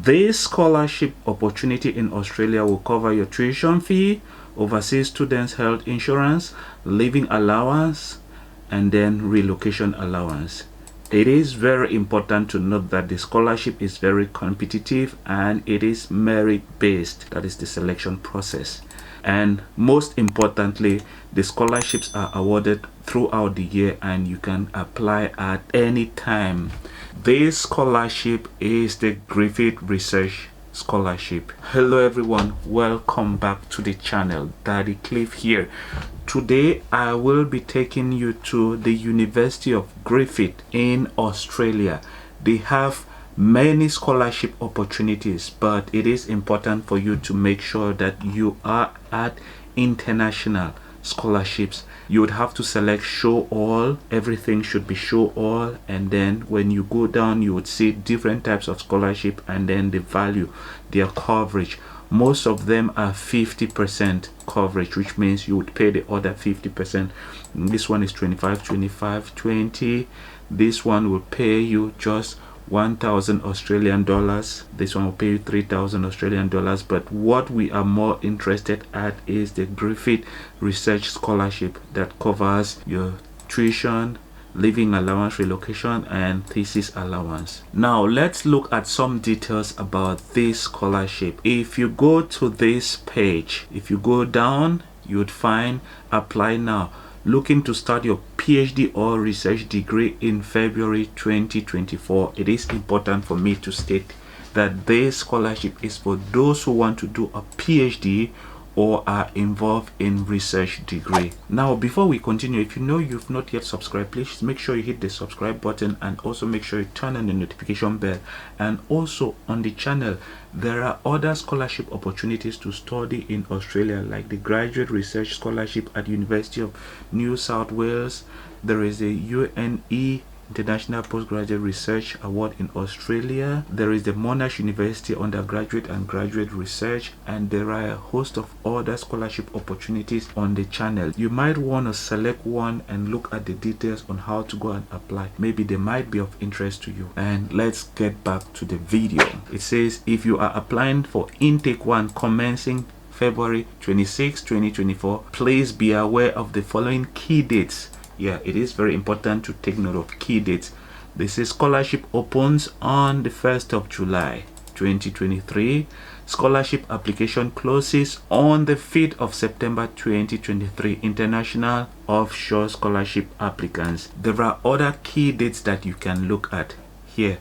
This scholarship opportunity in Australia will cover your tuition fee, overseas students' health insurance, living allowance, and then relocation allowance. It is very important to note that the scholarship is very competitive and it is merit based. That is the selection process. And most importantly, the scholarships are awarded throughout the year and you can apply at any time. This scholarship is the Griffith Research Scholarship. Hello everyone, welcome back to the channel. Daddy Cliff here. Today I will be taking you to the University of Griffith in Australia. They have many scholarship opportunities, but it is important for you to make sure that you are at international scholarships. You would have to select show all. Everything should be show all, and then when you go down you would see different types of scholarship and then the value, their coverage. Most of them are 50% coverage, which means you would pay the other 50%. This one is 25, 25, 20. This one will pay you just 1,000 Australian dollars. This one will pay you 3,000 Australian dollars. But what we are more interested at is the Griffith Research Scholarship that covers your tuition, living allowance, relocation, and thesis allowance. Now let's look at some details about this scholarship. If you go to this page, if you go down, you would find apply now. Looking to start your PhD or research degree in February 2024. It is important for me to state that this scholarship is for those who want to do a PhD or are involved in research degree. Now before we continue, if you know you've not yet subscribed, please make sure you hit the subscribe button and also make sure you turn on the notification bell. And also on the channel there are other scholarship opportunities to study in Australia, like the graduate research scholarship at University of New South Wales. There is a UNE International Postgraduate Research Award in Australia. There is the Monash University undergraduate and graduate research, and there are a host of other scholarship opportunities on the channel. You might want to select one and look at the details on how to go and apply. Maybe they might be of interest to you. And let's get back to the video. It says if you are applying for intake 1 commencing February 26, 2024, please be aware of the following key dates. Yeah, it is very important to take note of key dates. This is scholarship opens on the 1st of July 2023. Scholarship application closes on the 5th of September 2023. International offshore scholarship applicants. There are other key dates that you can look at here.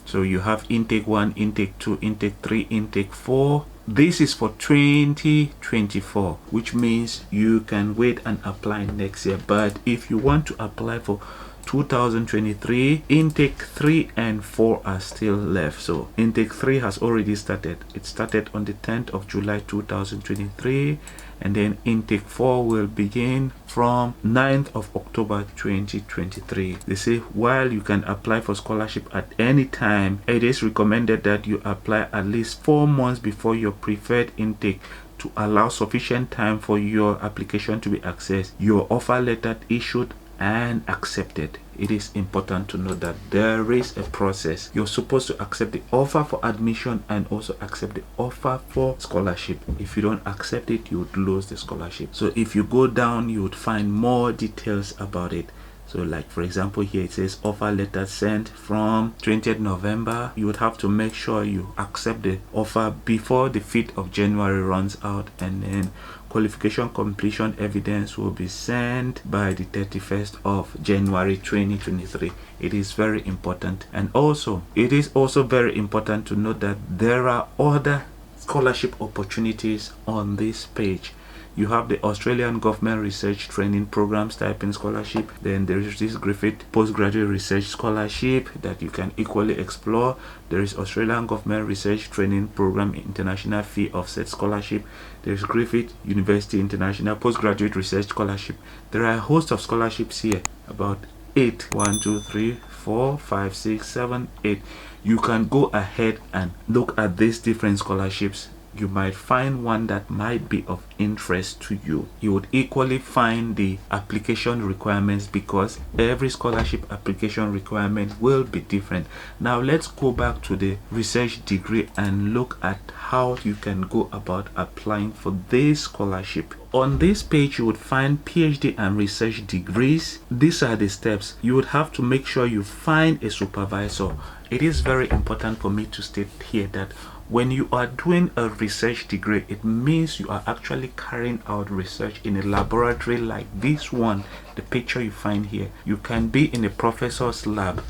So you have intake 1, intake 2, intake 3, intake 4. This is for 2024, which means you can wait and apply next year. But if you want to apply for 2023, intake 3 and 4 are still left. So intake 3 has already started. It started on the 10th of July 2023, and then intake 4 will begin from 9th of October 2023. They say while you can apply for scholarship at any time, it is recommended that you apply at least 4 months before your preferred intake to allow sufficient time for your application to be accessed, your offer letter issued and accepted. It is important to know that there is a process. You're supposed to accept the offer for admission and also accept the offer for scholarship. If you don't accept it, you would lose the scholarship. So if you go down, you would find more details about it. So like for example here it says offer letter sent from 20th November. You would have to make sure you accept the offer before the 5th of January runs out, and then qualification completion evidence will be sent by the 31st of January 2023. It is very important. And also it is also very important to note that there are other scholarship opportunities on this page. You have the Australian Government Research Training Program Stipend Scholarship. Then there is this Griffith Postgraduate Research Scholarship that you can equally explore. There is Australian Government Research Training Program International Fee Offset Scholarship. There is Griffith University International Postgraduate Research Scholarship. There are a host of scholarships here, about 8. 1, 2, 3, 4, 5, 6, 7, 8. You can go ahead and look at these different scholarships. you might find one that might be of interest to you. You would equally find the application requirements, because every scholarship application requirement will be different. Now let's go back to the research degree and look at how you can go about applying for this scholarship. On this page you would find PhD and research degrees. These are the steps. You would have to make sure you find a supervisor. It is very important for me to state here that when you are doing a research degree, it means you are actually carrying out research in a laboratory like this one, the picture you find here. You can be in a professor's lab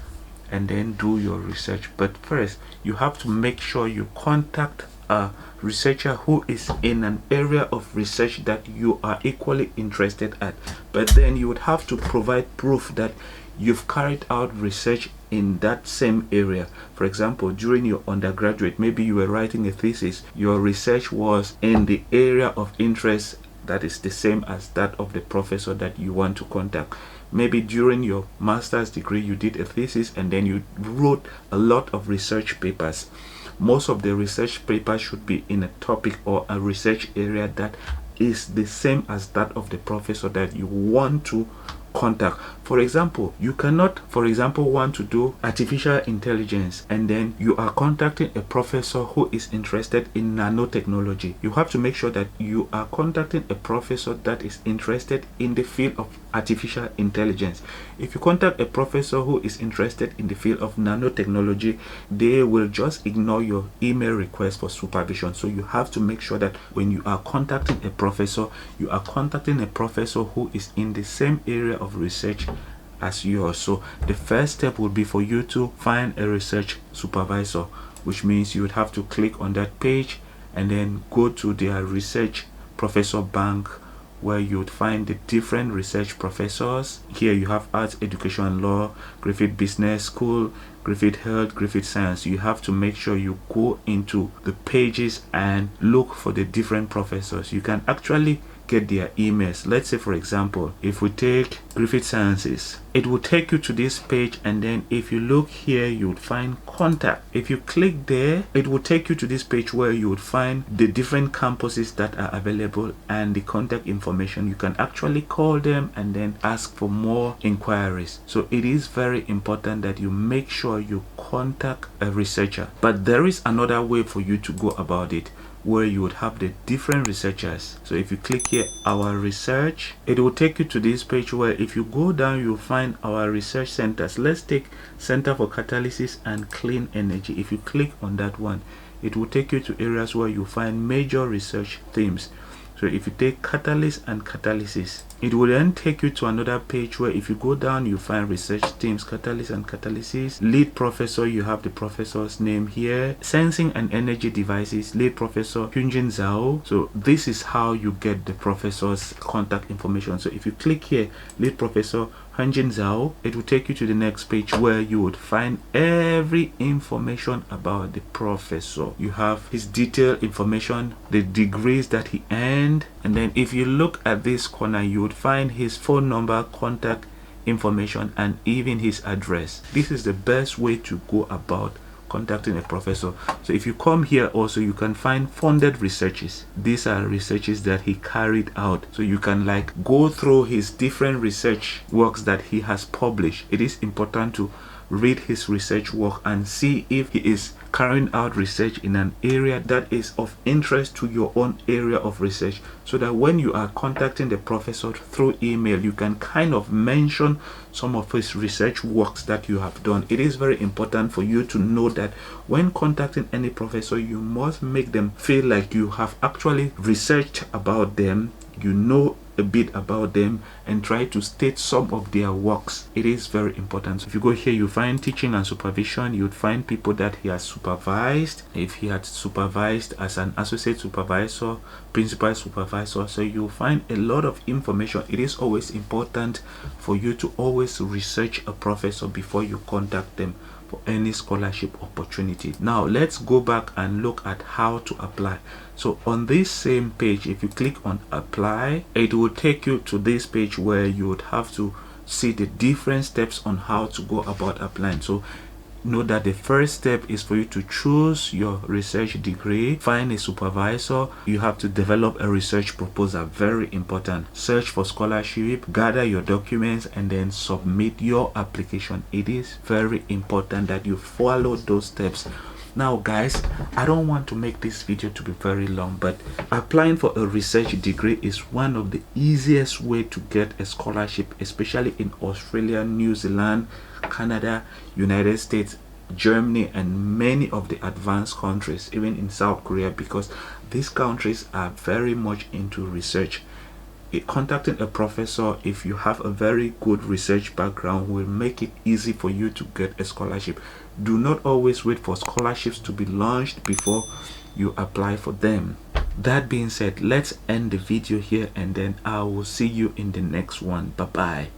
and then do your research, but first you have to make sure you contact a researcher who is in an area of research that you are equally interested at. But then you would have to provide proof that you've carried out research in that same area. For example, during your undergraduate, maybe you were writing a thesis, your research was in the area of interest that is the same as that of the professor that you want to contact. Maybe during your master's degree you did a thesis and then you wrote a lot of research papers. Most of the research papers should be in a topic or a research area that is the same as that of the professor that you want to contact. For example, you cannot, for example, want to do artificial intelligence and then you are contacting a professor who is interested in nanotechnology. You have to make sure that you are contacting a professor that is interested in the field of artificial intelligence. If you contact a professor who is interested in the field of nanotechnology, they will just ignore your email request for supervision. So you have to make sure that when you are contacting a professor, you are contacting a professor who is in the same area of research as yours. So the first step would be for you to find a research supervisor, which means you would have to click on that page and then go to their research professor bank, where you would find the different research professors. Here you have arts, education and law, Griffith Business School, Griffith Health, Griffith Science. You have to make sure you go into the pages and look for the different professors. You can actually get their emails. Let's say, for example, if we take Griffith Sciences, it will take you to this page, and then if you look here you would find contact. If you click there, it will take you to this page where you would find the different campuses that are available and the contact information. You can actually call them and then ask for more inquiries. So it is very important that you make sure you contact a researcher. But there is another way for you to go about it, where you would have the different researchers. So if you click here, our research, it will take you to this page where if you go down you'll find our research centers. Let's take Center for Catalysis and Clean Energy. If you click on that one, it will take you to areas where you find major research themes. So if you take catalyst and catalysis, it will then take you to another page where if you go down you find research themes, catalyst and catalysis. Lead professor, you have the professor's name here. Sensing and energy devices, lead professor Hyunjin Zhao. So this is how you get the professor's contact information. So if you click here, lead professor Hyunjin Zhao, it will take you to the next page where you would find every information about the professor. You have his detailed information, the degrees that he earned, and then if you look at this corner you would find his phone number, contact information, and even his address. This is the best way to go about contacting a professor. So if you come here also, you can find funded researches. These are researches that he carried out, so you can like go through his different research works that he has published. It is important to read his research work and see if he is carrying out research in an area that is of interest to your own area of research, so that when you are contacting the professor through email, you can kind of mention some of his research works that you have done. It is very important for you to know that when contacting any professor, you must make them feel like you have actually researched about them, you know a bit about them, and try to state some of their works. It is very important. So if you go here, you find teaching and supervision. You would find people that he has supervised. If he had supervised as an associate supervisor, principal supervisor, so you'll find a lot of information. It is always important for you to always research a professor before you contact them for any scholarship opportunity. Now let's go back and look at how to apply. So on this same page, if you click on apply, it will take you to this page where you would have to see the different steps on how to go about applying. So know that the first step is for you to choose your research degree, find a supervisor. You have to develop a research proposal, very important. Search for scholarship, gather your documents, and then submit your application. It is very important that you follow those steps. Now guys, I don't want to make this video to be very long, but applying for a research degree is one of the easiest way to get a scholarship, especially in Australia, New Zealand, Canada, United States, Germany, and many of the advanced countries, even in South Korea, because these countries are very much into research. Contacting a professor, if you have a very good research background, will make it easy for you to get a scholarship. Do not always wait for scholarships to be launched before you apply for them. That being said, let's end the video here, and then I will see you in the next one. Bye bye.